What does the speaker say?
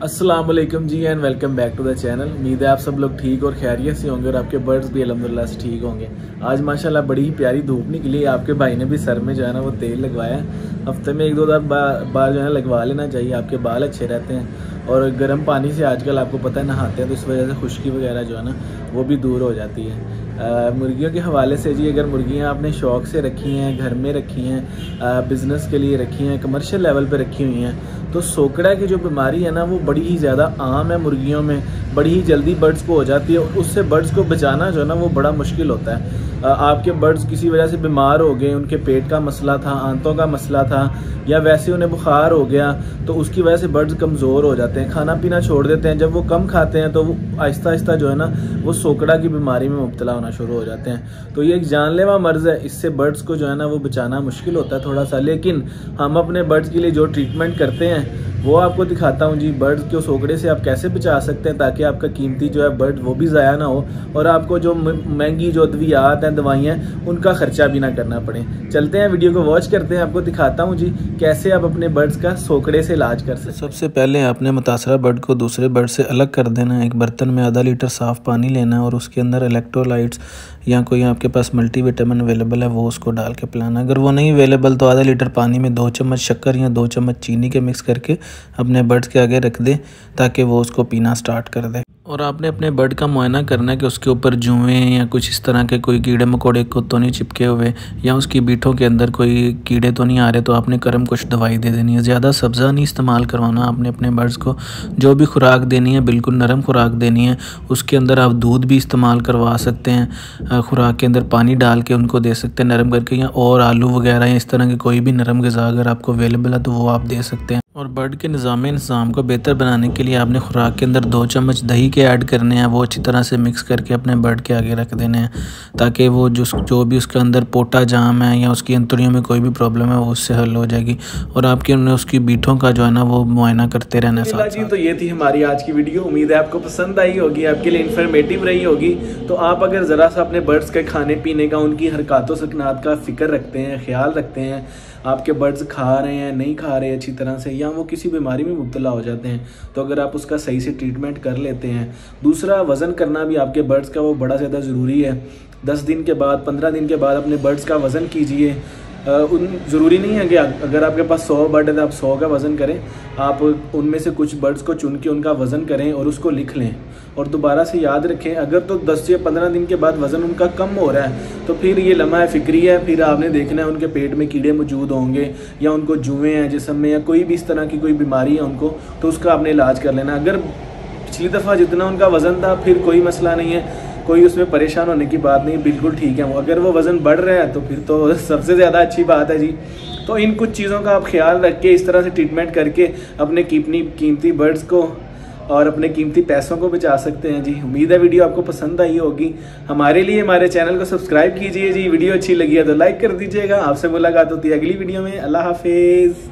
अस्सलाम वालेकुम जी and welcome back to the channel. उम्मीद है आप सब लोग ठीक और खैरियत से होंगे और आपके बर्ड्स भी अल्हम्दुलिल्लाह से ठीक होंगे। आज माशाल्लाह बड़ी ही प्यारी धूप निकली। आपके भाई ने भी सर में जो है ना वो तेल लगवाया है। हफ्ते में 1-2 बार जो है लगवा लेना चाहिए, आपके बाल अच्छे रहते हैं। और गर्म पानी से आजकल आपको पता है नहाते हैं तो इस वजह से खुश्की वगैरह जो है ना वो भी दूर हो जाती है। मुर्गियों के हवाले से जी, अगर मुर्गियाँ आपने शौक़ से रखी हैं, घर में रखी हैं, बिज़नेस के लिए रखी हैं, कमर्शियल लेवल पे रखी हुई हैं, तो सोकड़ा की जो बीमारी है ना वो बड़ी ही ज़्यादा आम है मुर्गियों में, बड़ी ही जल्दी बर्ड्स को हो जाती है। और उससे बर्ड्स को बचाना जो है ना वो बड़ा मुश्किल होता है। आपके बर्ड्स किसी वजह से बीमार हो गए, उनके पेट का मसला था, आंतों का मसला था, या वैसे उन्हें बुखार हो गया तो उसकी वजह से बर्ड्स कमज़ोर हो जाते हैं, खाना पीना छोड़ देते हैं। जब वो कम खाते हैं तो वो आहिस्ता आहिस्ता जो है ना वो सोकड़ा की बीमारी में मुब्तला होना शुरू हो जाते हैं। तो ये एक जानलेवा मर्ज़ है, इससे बर्ड्स को जो है ना वो बचाना मुश्किल होता है थोड़ा सा। लेकिन हम अपने बर्ड्स के लिए जो ट्रीटमेंट करते हैं वो आपको दिखाता हूँ जी। बर्ड्स को सोकड़े से आप कैसे बचा सकते हैं ताकि आपका कीमती जो है बर्ड वो भी ज़ाया ना हो और आपको जो महंगी जो अद्वियात हैं, दवाइयाँ, उनका खर्चा भी ना करना पड़े। चलते हैं, वीडियो को वॉच करते हैं, आपको दिखाता हूँ जी कैसे आप अपने बर्ड्स का सोकड़े से इलाज कर सकते हैं। सबसे पहले आपने मुतासरा बर्ड को दूसरे बर्ड से अलग कर देना है। एक बर्तन में आधा लीटर साफ़ पानी लेना है और उसके अंदर इलेक्ट्रोलाइट्स या कोई आपके पास मल्टीविटामिन अवेलेबल है वो उसको डाल के पिलाना। अगर वो नहीं अवेलेबल तो आधा लीटर पानी में 2 चम्मच शक्कर या 2 चम्मच चीनी के मिक्स करके अपने बर्ड्स के आगे रख दें ताकि वो उसको पीना स्टार्ट कर दे। और आपने अपने बर्ड का मुआयना करना है कि उसके ऊपर जुएँ या कुछ इस तरह के कोई कीड़े मकोड़े को तो नहीं चिपके हुए, या उसकी बीठों के अंदर कोई कीड़े तो नहीं आ रहे। तो आपने करम कुछ दवाई दे देनी है। ज़्यादा सब्ज़ा नहीं इस्तेमाल करवाना आपने अपने बर्ड्स को। जो भी खुराक देनी है बिल्कुल नरम खुराक देनी है। उसके अंदर आप दूध भी इस्तेमाल करवा सकते हैं, खुराक के अंदर पानी डाल के उनको दे सकते हैं नरम करके, या और आलू वगैरह या इस तरह की कोई भी नरम ग़िज़ा अगर आपको अवेलेबल है तो वो आप दे सकते हैं। और बर्ड के निज़ाम को बेहतर बनाने के लिए आपने खुराक के अंदर 2 चम्मच दही के ऐड करने हैं। वो अच्छी तरह से मिक्स करके अपने बर्ड के आगे रख देने हैं ताकि वो जो भी उसके अंदर पोटा जाम है या उसकी अंतड़ियों में कोई भी प्रॉब्लम है वो उससे हल हो जाएगी। और आपके उन्हें उसकी बीठों का जो है ना वो मुआयना करते रहना है जी। तो ये थी हमारी आज की वीडियो। उम्मीद है आपको पसंद आई होगी, आपके लिए इन्फॉर्मेटिव रही होगी। तो आप अगर ज़रा सा अपने बर्ड्स के खाने पीने का, उनकी हरकतों सकनात का फ़िक्र रखते हैं, ख्याल रखते हैं, आपके बर्ड्स खा रहे हैं नहीं खा रहे अच्छी तरह से, या वो किसी बीमारी में मुब्तला हो जाते हैं, तो अगर आप उसका सही से ट्रीटमेंट कर लेते हैं। दूसरा, वज़न करना भी आपके बर्ड्स का वो बड़ा ज़्यादा ज़रूरी है। 10 दिन के बाद, 15 दिन के बाद अपने बर्ड्स का वज़न कीजिए। ज़रूरी नहीं है कि अगर आपके पास 100 बर्ड है तो आप 100 का वज़न करें। आप उनमें से कुछ बर्ड्स को चुन के उनका वज़न करें और उसको लिख लें। और दोबारा से याद रखें, अगर तो 10 या 15 दिन के बाद वज़न उनका कम हो रहा है तो फिर ये लम्हा फ़िक्री है। फिर आपने देखना है उनके पेट में कीड़े मौजूद होंगे या उनको जुएँ हैं जिस्म में, या कोई भी इस तरह की कोई बीमारी है उनको, तो उसका आपने इलाज कर लेना। अगर पिछली दफ़ा जितना उनका वज़न था फिर कोई मसला नहीं है, कोई उसमें परेशान होने की बात नहीं, बिल्कुल ठीक है वो। अगर वो वज़न बढ़ रहा है तो फिर तो सबसे ज़्यादा अच्छी बात है जी। तो इन कुछ चीज़ों का आप ख्याल रख के इस तरह से ट्रीटमेंट करके अपने कीमती बर्ड्स को और अपने कीमती पैसों को बचा सकते हैं जी। उम्मीद है वीडियो आपको पसंद आई होगी। हमारे लिए हमारे चैनल को सब्सक्राइब कीजिए जी। वीडियो अच्छी लगी है तो लाइक कर दीजिएगा। आपसे मुलाकात होती है अगली वीडियो में। अल्लाह हाफिज़।